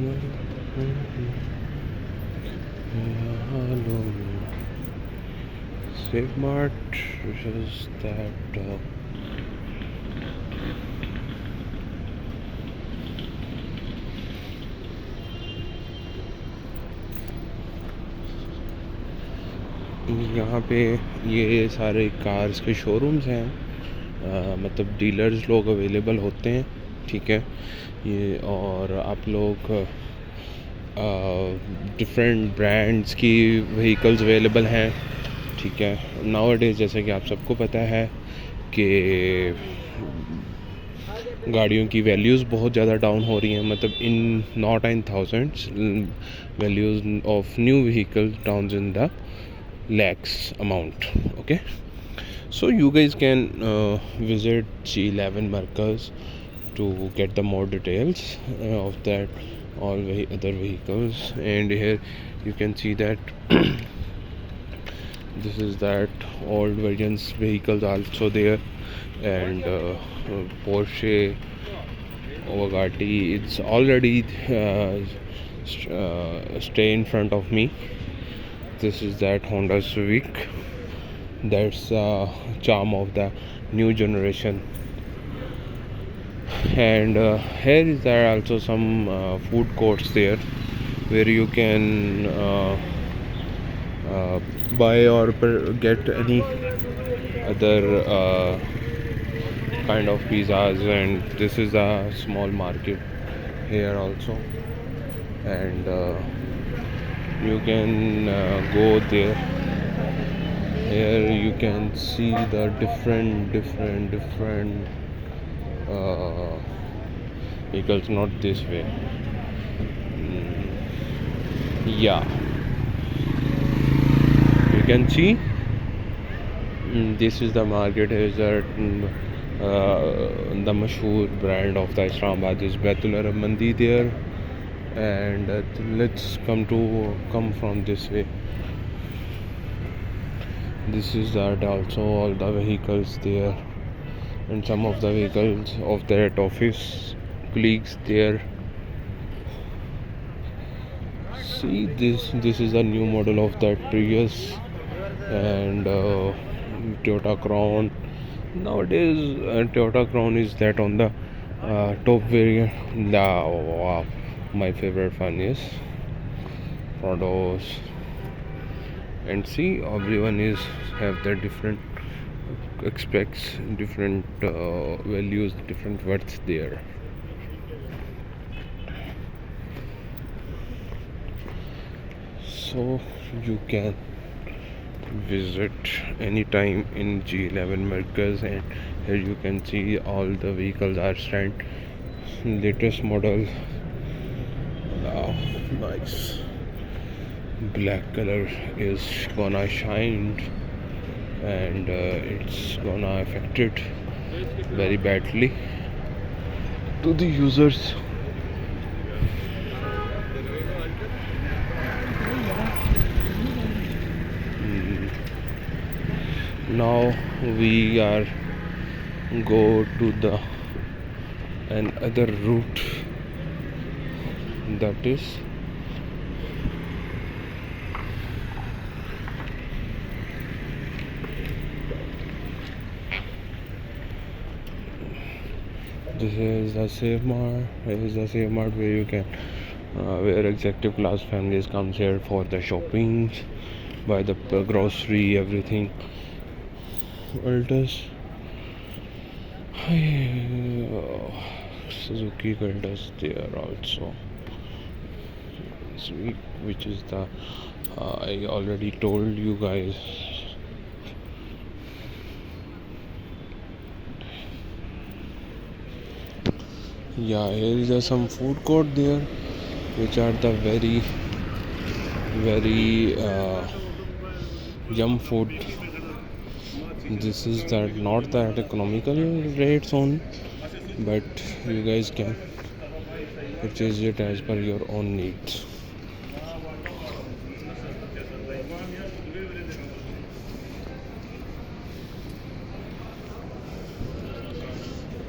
Hello, Save Mart. Just that. यहाँ पे ये सारे कार्स के शोरूम्स हैं, मतलब डीलर्स लोग अवेलेबल होते हैं, ठीक है। ये और आप लोग डिफरेंट ब्रांड्स की व्हीकल्स अवेलेबल हैं, ठीक है। नाउ डेज जैसे कि आप सबको पता है कि गाड़ियों की वैल्यूज़ बहुत ज़्यादा डाउन हो रही हैं, मतलब in not in thousands, values of new vehicle down in the lakhs amount. Okay, so you guys can visit G11 Markers to get the more details of that all other vehicles. And here you can see that this is that old versions vehicles also there, and Porsche, Bugatti, it's already stay in front of me. This is that Honda Civic. That's charm of the new generation. And here is there also some food courts there where you can buy or get any other kind of pizzas. And this is a small market here also, and you can go there. Here you can see the different vehicles, not this way. Yeah, you can see this is the market. Is that the mashhoor brand of the Islamabad is Baitul Arab Mandi there. And let's come from this way. This is that also all the vehicles there, and some of the vehicles of that office colleagues there. See, this is a new model of that Prius, and Toyota Crown. Nowadays Toyota Crown is that on the top variant. Wow, my favorite one is Prados. And see, everyone is have their different expects, different values, different words there. So you can visit anytime in G11 Merkers, and here you can see all the vehicles are stand latest model. Wow, nice. Black color is gonna shine, and it's gonna affect it very badly to the users. Now we are go to the another route, that is this is the Save Mart. This is the Save Mart where you can where executive class families comes here for the shopping, buy the grocery, everything. Altus, Suzuki Altus there also, which is the I already told you guys. Yeah, here is some food court there, which are the very yum food. This is that not that economical rates on, but you guys can purchase it as per your own needs.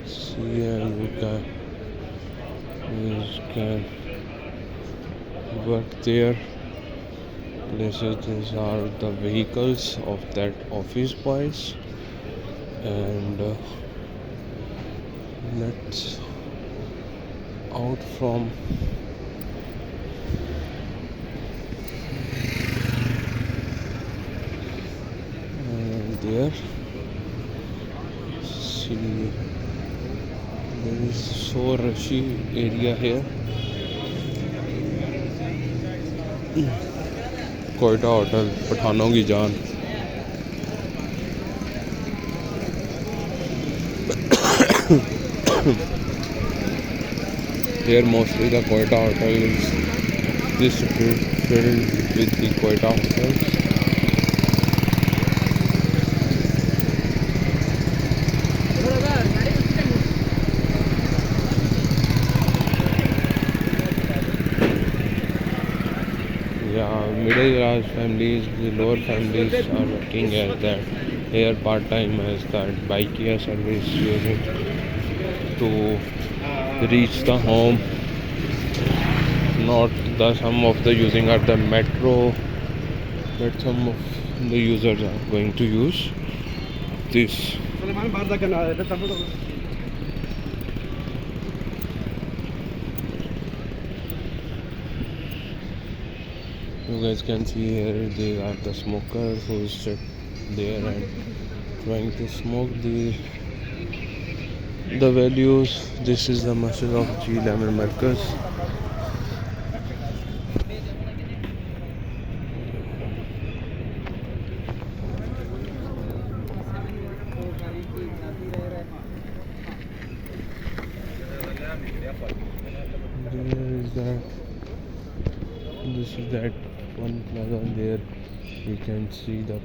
See, you can work there. These are the vehicles of that office boys, and let's out from there. See, there is so rushy area here. Quetta hotel पठानों की जान. Here mostly the Quetta hotel is this filled with the Quetta hotels. Yeah, middle class families, the lower families are working as that here part time as that bikia service using to reach the home. Not the some of the using are the metro, but some of the users are going to use this. You guys can see here they are the smoker who is sit there and trying to smoke the values. This is the masjid of G Lemon Markaz. This is that one plaza there. You can see the